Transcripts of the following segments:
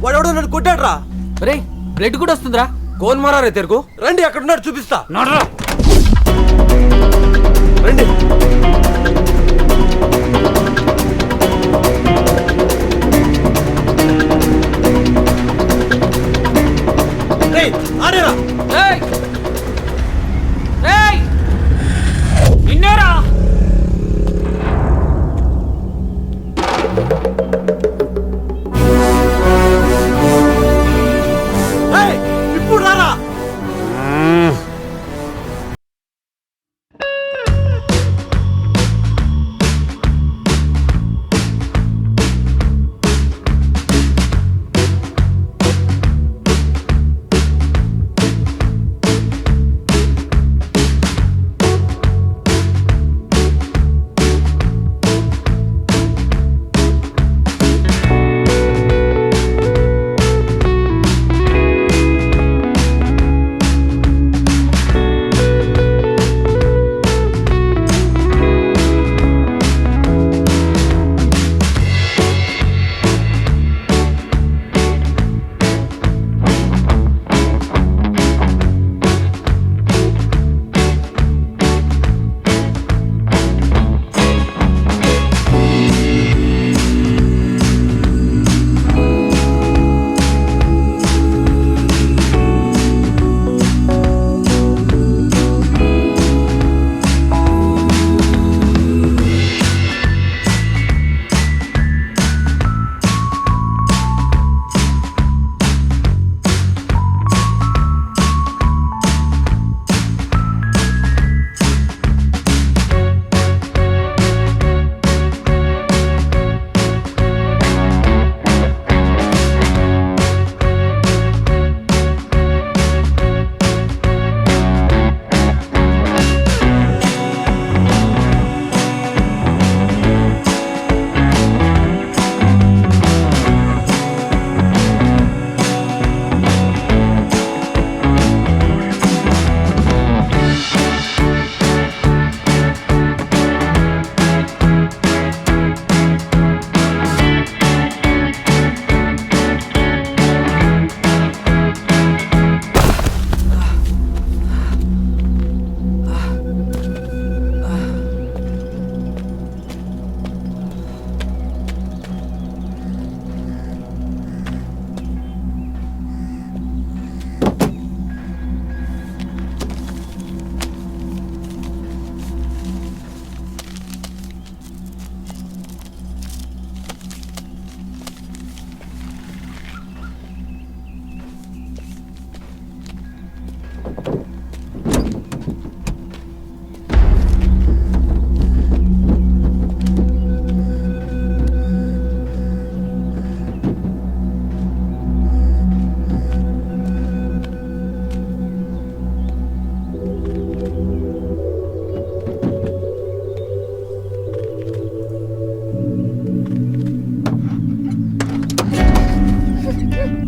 వాడెవడో నన్ను కొట్టాడు రా. రే బ్లడ్ కూడా వస్తుందిరా. కోన్ మారా తెరుకు రండి, అక్కడ ఉన్నాడు చూపిస్తా. నడరా. రండి. ఆడేరా. నిన్నేరా. ఇప్పుడు రారా.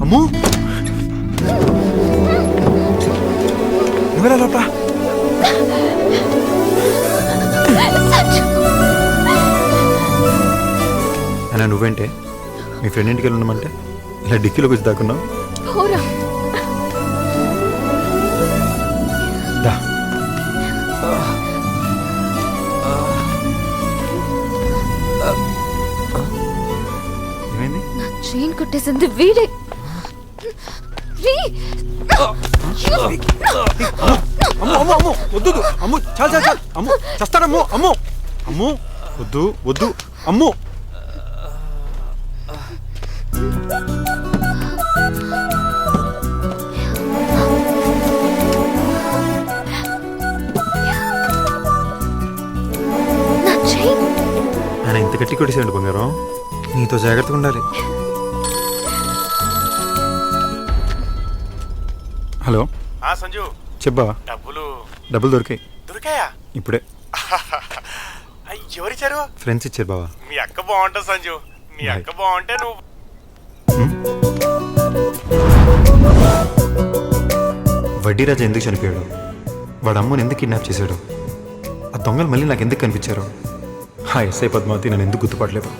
అమ్మో నువ్వెలా లోపల? అన్నా నువ్వేంటే మీ ఫ్రెండ్ ఇంటికి వెళ్ళి ఉండమంటే ఇలా డిక్కీలోకి వచ్చి దాక్కున్నావు. ఏమైంది? నా చైన్ కొట్టేసింది వీడే. వద్దు అమ్ము, చాలు చాలు చాలు అమ్ము, చస్తానమ్ము. అమ్ము అమ్ము వద్దు వద్దు అమ్ము. ఆయన ఇంత గట్టి కొట్టేసాడు బంగారం, నీతో జాగ్రత్తగా ఉండాలి. హలో సంజు, చెప్పా. డబ్బులు దొరికాయా? ఇప్పుడే. ఎవరిచ్చారు? ఫ్రెండ్స్ ఇచ్చారు బావా. మీ అక్క బాగుంటుంది సంజు, మీ అక్క బాగుంటే నువ్వు. వడ్డీ రాజా ఎందుకు చనిపోయాడు? వాడు అమ్మని ఎందుకు కిడ్నాప్ చేశాడు? ఆ దొంగలు మళ్ళీ నాకు ఎందుకు కనిపించారు? ఆ ఎస్ఐ పద్మావతి నన్ను ఎందుకు గుర్తుపట్టలేదు?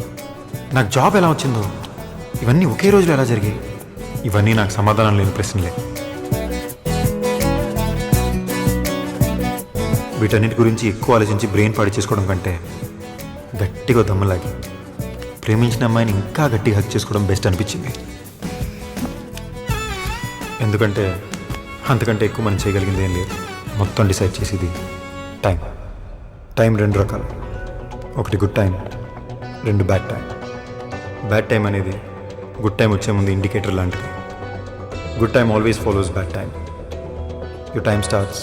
నాకు జాబ్ ఎలా వచ్చిందో? ఇవన్నీ ఒకే రోజులో ఎలా జరిగాయి? ఇవన్నీ నాకు సమాధానం లేని ప్రశ్నలే. వీటన్నిటి గురించి ఎక్కువ ఆలోచించి బ్రెయిన్ పాడు చేసుకోవడం కంటే గట్టిగా దమ్మలాగి ప్రేమించిన అమ్మాయిని ఇంకా గట్టిగా హక్ చేసుకోవడం బెస్ట్ అనిపించింది. ఎందుకంటే అంతకంటే ఎక్కువ మనం చేయగలిగింది ఏం లేదు. మొత్తం డిసైడ్ చేసేది టైం. టైం 2 రకాలు. ఒకటి good time, 2 bad time. Bad time అనేది గుడ్ టైం వచ్చే ముందు ఇండికేటర్ లాంటిది. Good time always follows bad time. Your time starts